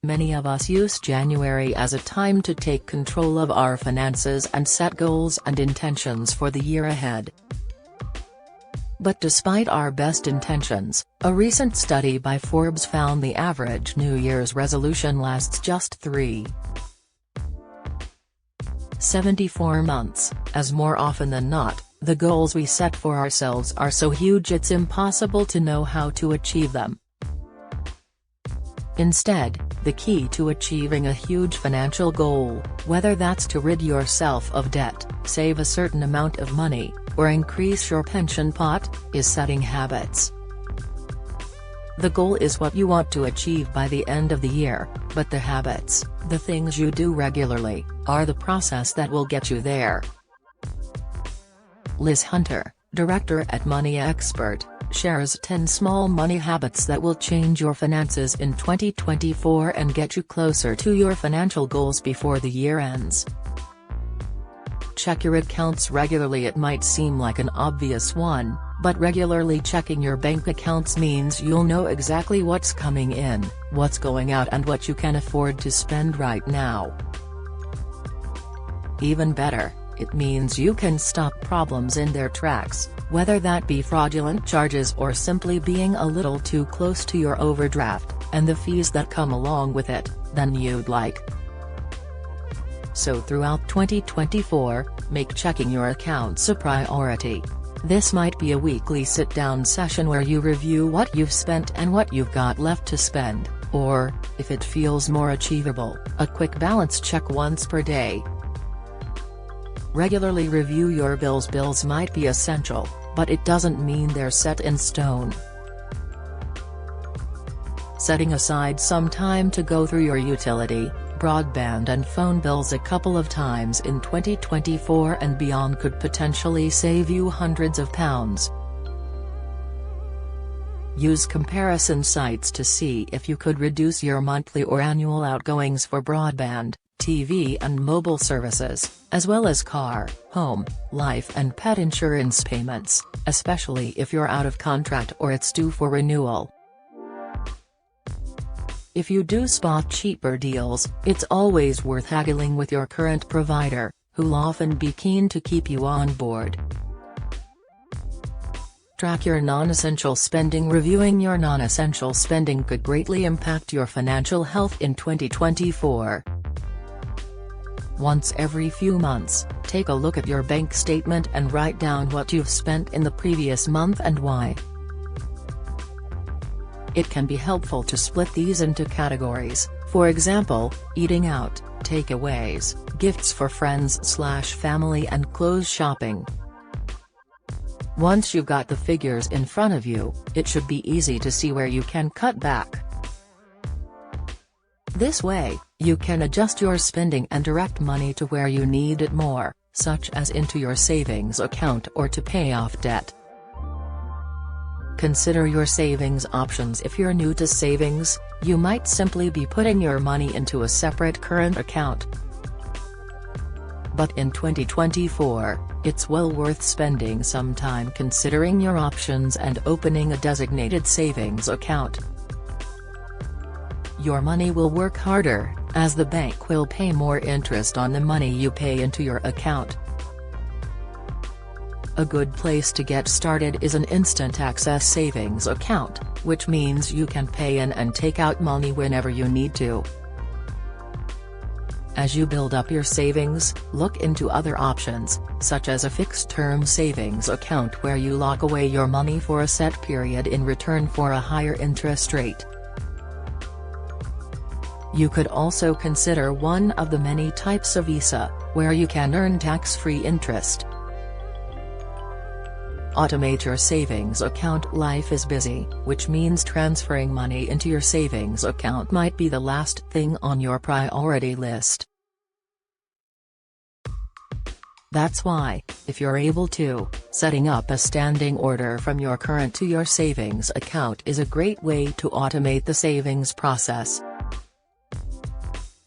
Many of us use January as a time to take control of our finances and set goals and intentions for the year ahead. But despite our best intentions, a recent study by Forbes found the average New Year's resolution lasts just 3.74 months, as more often than not, the goals we set for ourselves are so huge it's impossible to know how to achieve them. Instead, the key to achieving a huge financial goal, whether that's to rid yourself of debt, save a certain amount of money, or increase your pension pot, is setting habits. The goal is what you want to achieve by the end of the year, but the habits, the things you do regularly, are the process that will get you there. Liz Hunter, director at Money Expert, shares 10 small money habits that will change your finances in 2024 and get you closer to your financial goals before the year ends. Check your accounts regularly. It might seem like an obvious one, but regularly checking your bank accounts means you'll know exactly what's coming in, what's going out, and what you can afford to spend right now. Even better, it means you can stop problems in their tracks, whether that be fraudulent charges or simply being a little too close to your overdraft, and the fees that come along with it, than you'd like. So throughout 2024, make checking your accounts a priority. This might be a weekly sit-down session where you review what you've spent and what you've got left to spend, or, if it feels more achievable, a quick balance check once per day. Regularly review your bills. Bills might be essential, but it doesn't mean they're set in stone. Setting aside some time to go through your utility, broadband and phone bills a couple of times in 2024 and beyond could potentially save you hundreds of pounds. Use comparison sites to see if you could reduce your monthly or annual outgoings for broadband, TV and mobile services, as well as car, home, life and pet insurance payments, especially if you're out of contract or it's due for renewal. If you do spot cheaper deals, it's always worth haggling with your current provider, who'll often be keen to keep you on board. Track your non-essential spending. Reviewing your non-essential spending could greatly impact your financial health in 2024. Once every few months, take a look at your bank statement and write down what you've spent in the previous month and why. It can be helpful to split these into categories, for example, eating out, takeaways, gifts for friends/family and clothes shopping. Once you've got the figures in front of you, it should be easy to see where you can cut back. This way, you can adjust your spending and direct money to where you need it more, such as into your savings account or to pay off debt. Consider your savings options. If you're new to savings, you might simply be putting your money into a separate current account. But in 2024, it's well worth spending some time considering your options and opening a designated savings account. Your money will work harder, as the bank will pay more interest on the money you pay into your account. A good place to get started is an instant access savings account, which means you can pay in and take out money whenever you need to. As you build up your savings, look into other options, such as a fixed-term savings account where you lock away your money for a set period in return for a higher interest rate. You could also consider one of the many types of ISA, where you can earn tax-free interest. Automate your savings account. Life is busy, which means transferring money into your savings account might be the last thing on your priority list. That's why, if you're able to, setting up a standing order from your current to your savings account is a great way to automate the savings process.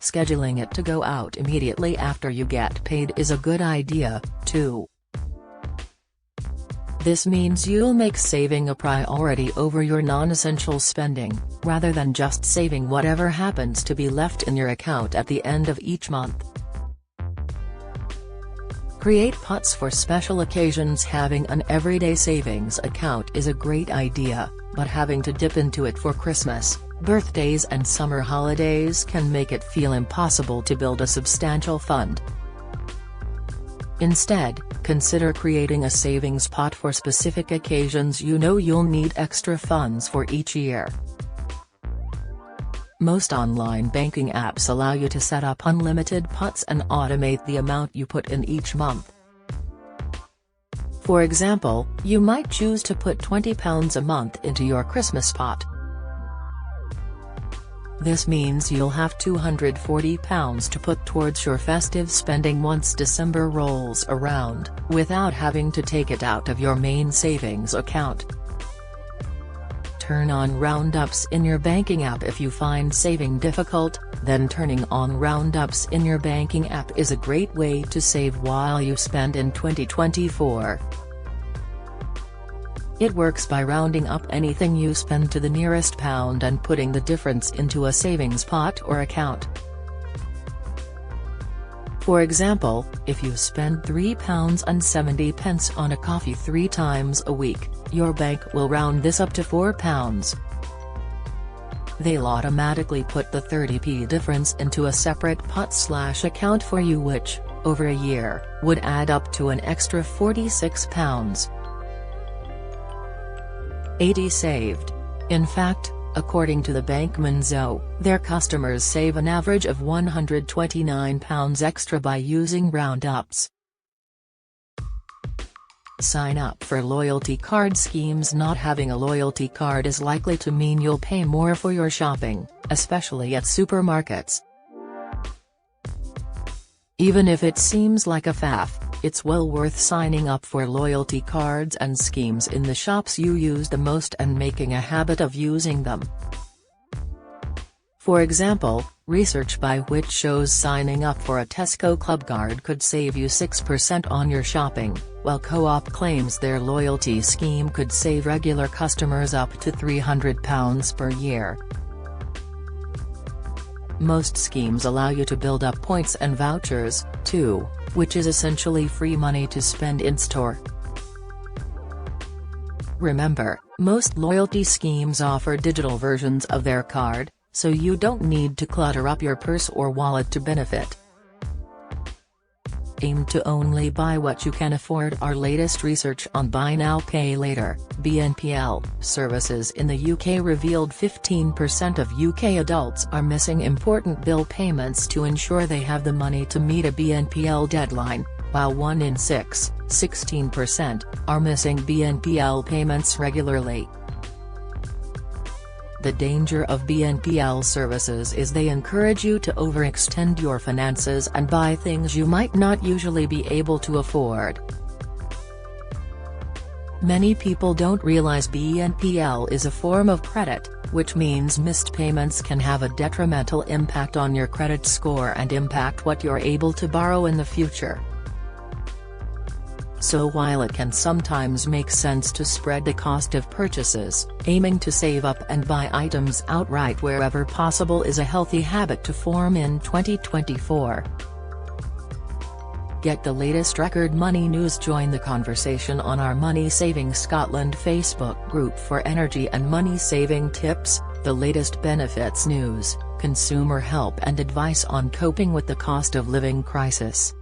Scheduling it to go out immediately after you get paid is a good idea, too. This means you'll make saving a priority over your non-essential spending, rather than just saving whatever happens to be left in your account at the end of each month. Create pots for special occasions. Having an everyday savings account is a great idea, but having to dip into it for Christmas, birthdays and summer holidays can make it feel impossible to build a substantial fund. Instead, consider creating a savings pot for specific occasions you know you'll need extra funds for each year. Most online banking apps allow you to set up unlimited pots and automate the amount you put in each month. For example, you might choose to put £20 a month into your Christmas pot. This means you'll have £240 to put towards your festive spending once December rolls around, without having to take it out of your main savings account. Turn on roundups in your banking app. If you find saving difficult, then turning on roundups in your banking app is a great way to save while you spend in 2024. It works by rounding up anything you spend to the nearest pound and putting the difference into a savings pot or account. For example, if you spend £3.70 on a coffee 3 times a week, your bank will round this up to £4. They'll automatically put the 30p difference into a separate pot/account for you, which, over a year, would add up to an extra £46. 80 saved. In fact, according to the bank Monzo, their customers save an average of £129 extra by using roundups. Sign up for loyalty card schemes. Not having a loyalty card is likely to mean you'll pay more for your shopping, especially at supermarkets. Even if it seems like a faff, it's well worth signing up for loyalty cards and schemes in the shops you use the most and making a habit of using them. For example, research by Which shows signing up for a Tesco Clubcard could save you 6% on your shopping, while Co-op claims their loyalty scheme could save regular customers up to £300 per year. Most schemes allow you to build up points and vouchers, too, which is essentially free money to spend in-store. Remember, most loyalty schemes offer digital versions of their card, so you don't need to clutter up your purse or wallet to benefit. Aim to only buy what you can afford. Our latest research on Buy Now Pay Later (BNPL) services in the UK revealed 15% of UK adults are missing important bill payments to ensure they have the money to meet a BNPL deadline, while 1 in 6, 16%, are missing BNPL payments regularly. The danger of BNPL services is they encourage you to overextend your finances and buy things you might not usually be able to afford. Many people don't realize BNPL is a form of credit, which means missed payments can have a detrimental impact on your credit score and impact what you're able to borrow in the future. So while it can sometimes make sense to spread the cost of purchases, aiming to save up and buy items outright wherever possible is a healthy habit to form in 2024. Get the latest record money news. Join the conversation on our Money Saving Scotland Facebook group for energy and money saving tips, the latest benefits news, consumer help and advice on coping with the cost of living crisis.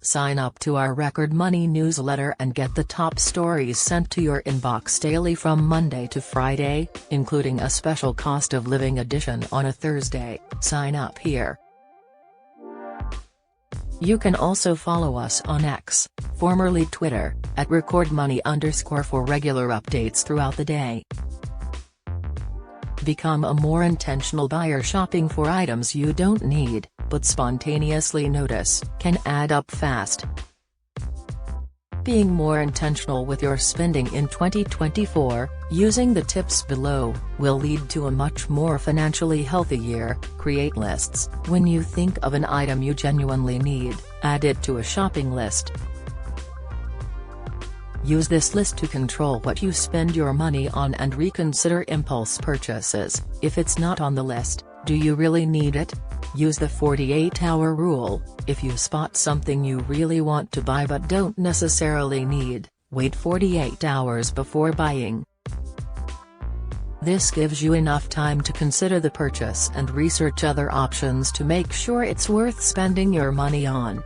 Sign up to our Record Money newsletter and get the top stories sent to your inbox daily from Monday to Friday, including a special cost of living edition on a Thursday. Sign up here. You can also follow us on X, formerly Twitter, at @RecordMoney_ for regular updates throughout the day. Become a more intentional buyer. Shopping for items you don't need, but spontaneously notice, can add up fast. Being more intentional with your spending in 2024, using the tips below, will lead to a much more financially healthy year. Create lists. When you think of an item you genuinely need, add it to a shopping list. Use this list to control what you spend your money on and reconsider impulse purchases. If it's not on the list, do you really need it? Use the 48-hour rule. If you spot something you really want to buy but don't necessarily need, wait 48 hours before buying. This gives you enough time to consider the purchase and research other options to make sure it's worth spending your money on.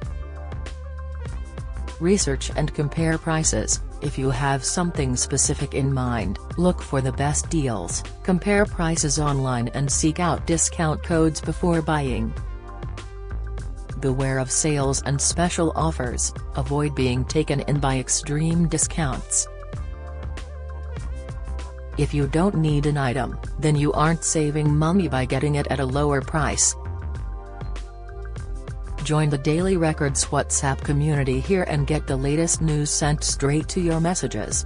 Research and compare prices. If you have something specific in mind, look for the best deals, compare prices online and seek out discount codes before buying. Beware of sales and special offers. Avoid being taken in by extreme discounts. If you don't need an item, then you aren't saving money by getting it at a lower price. Join the Daily Records WhatsApp community here and get the latest news sent straight to your messages.